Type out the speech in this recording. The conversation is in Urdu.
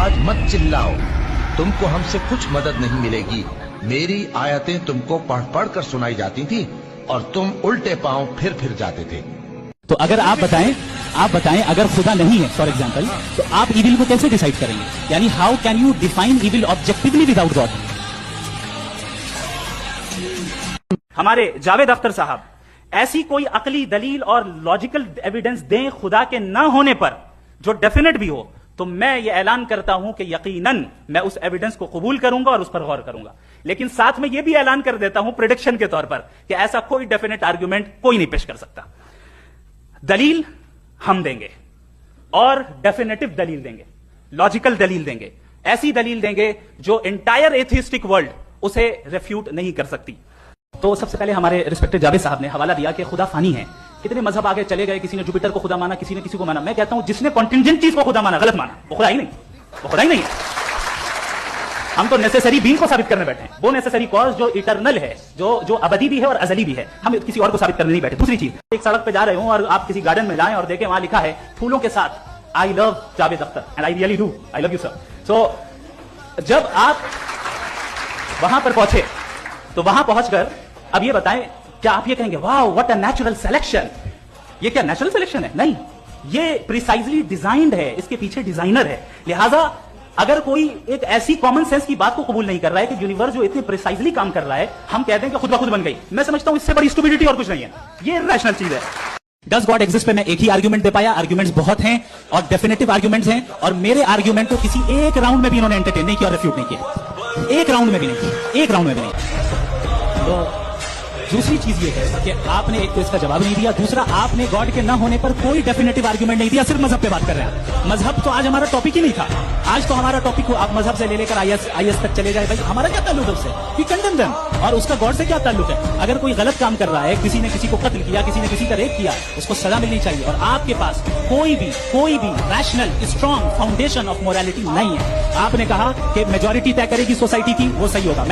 آج مت چلاؤ، تم کو ہم سے کچھ مدد نہیں ملے گی. میری آیتیں تم کو پڑھ پڑھ کر سنائی جاتی تھی اور تم الٹے پاؤں پھر جاتے تھے. تو اگر آپ بتائیں اگر خدا نہیں ہے فار ایگزامپل، تو آپ ایول کو کیسے ڈیسائیڈ کریں گے؟ یعنی how can you define evil objectively without God? ہمارے جاوید اختر صاحب ایسی کوئی عقلی دلیل اور لاجیکل ایویڈنس دیں خدا کے نہ ہونے پر جو ڈیفینیٹ بھی ہو، تو میں یہ اعلان کرتا ہوں کہ یقیناً میں اس ایویڈنس کو قبول کروں گا اور اس پر غور کروں گا. لیکن ساتھ میں یہ بھی اعلان کر دیتا ہوں پریڈکشن کے طور پر کہ ایسا کوئی ڈیفینیٹ آرگیومنٹ کوئی نہیں پیش کر سکتا. دلیل ہم دیں گے اور ڈیفینیٹو دلیل دیں گے، لاجیکل دلیل دیں گے، ایسی دلیل دیں گے جو انٹائر ایتھیسٹک ورلڈ اسے ریفیوٹ نہیں کر سکتی. تو سب سے پہلے ہمارے ریسپیکٹڈ جاوید صاحب نے حوالہ دیا کہ خدا فانی ہے. کتنے مذہب آگے چلے گئے، کسی نے جوپیٹر کو خدا مانا، کسی نے کسی کو مانا. میں کہتا ہوں جس نے کنٹینجنٹ چیز کو خدا مانا غلط مانا، وہ خدا ہی نہیں، وہ خدا ہی نہیں ہے. ہم تو نیسیسری بینگ کو ثابت کرنے بیٹھے ہیں، وہ نیسیسری کاز جو ایٹرنل ہے، جو ابدی بھی ہے اور ازلی بھی ہے. ہم کسی اور کو ثابت کرنے نہیں بیٹھے. دوسری چیز، ایک سڑک پہ جا رہے ہوں اور آپ کسی گارڈن میں جائیں اور دیکھیں وہاں لکھا ہے پھولوں کے ساتھ I love Javed Akhtar and I really do, I love you sir. So جب آپ وہاں پر پہنچے تو وہاں پہنچ کر اب یہ بتائیں کیا آپ یہ کہیں گے واو واٹ اے نیچرل سلیکشن؟ یہ کیا نیچرل سلیکشن ہے؟ نہیں، یہ پریسائزلی ڈیزائنڈ ہے، اس کے پیچھے ڈیزائنر ہے. لہذا اگر کوئی ایک ایسی کامن سینس کی بات کو قبول نہیں کر رہا ہے کہ یونیورس جو اتنی پریسائزلی کام کر رہا ہے، ہم کہتے ہیں کہ خود بخود بن گئی، میں سمجھتا ہوں اس سے بڑی اسٹوپیڈیٹی اور کچھ نہیں ہے. یہ ریشنل چیز ہے. ڈز گاڈ ایگزسٹ پہ میں ایک ہی آرگیومنٹ دے پایا. آرگیومنٹس بہت ہیں اور ڈیفینیٹو آرگیومنٹس ہیں، اور میرے آرگیومنٹ کو کسی ایک راؤنڈ میں بھی انہوں نے انٹرٹین نہیں کیا اور ریفیوٹ نہیں کیا. ایک راؤنڈ میں بھی نہیں. تو دوسری چیز یہ ہے کہ آپ نے ایک تو اس کا جواب نہیں دیا، دوسرا آپ نے گاڈ کے نہ ہونے پر کوئی ڈیفینیٹو آرگیومنٹ نہیں دیا، صرف مذہب پہ بات کر رہے ہیں. مذہب تو آج ہمارا ٹاپک ہی نہیں تھا. آج تو ہمارا ٹاپک ہو آپ مذہب سے لے کر آئی ایس تک چلے جائے. بھائی ہمارا کیا تعلق ہے اس سے؟ وی کنڈیم دیم. اور اس کا گاڈ سے کیا تعلق ہے؟ اگر کوئی غلط کام کر رہا ہے، کسی نے کسی کو قتل کیا، کسی نے کسی کا ریپ کیا، اس کو سزا ملنی چاہیے. اور آپ کے پاس کوئی بھی rational strong foundation of morality نہیں ہے. آپ نے کہا کہ میجورٹی طے کرے گی سوسائٹی کی، وہ صحیح ہوگا.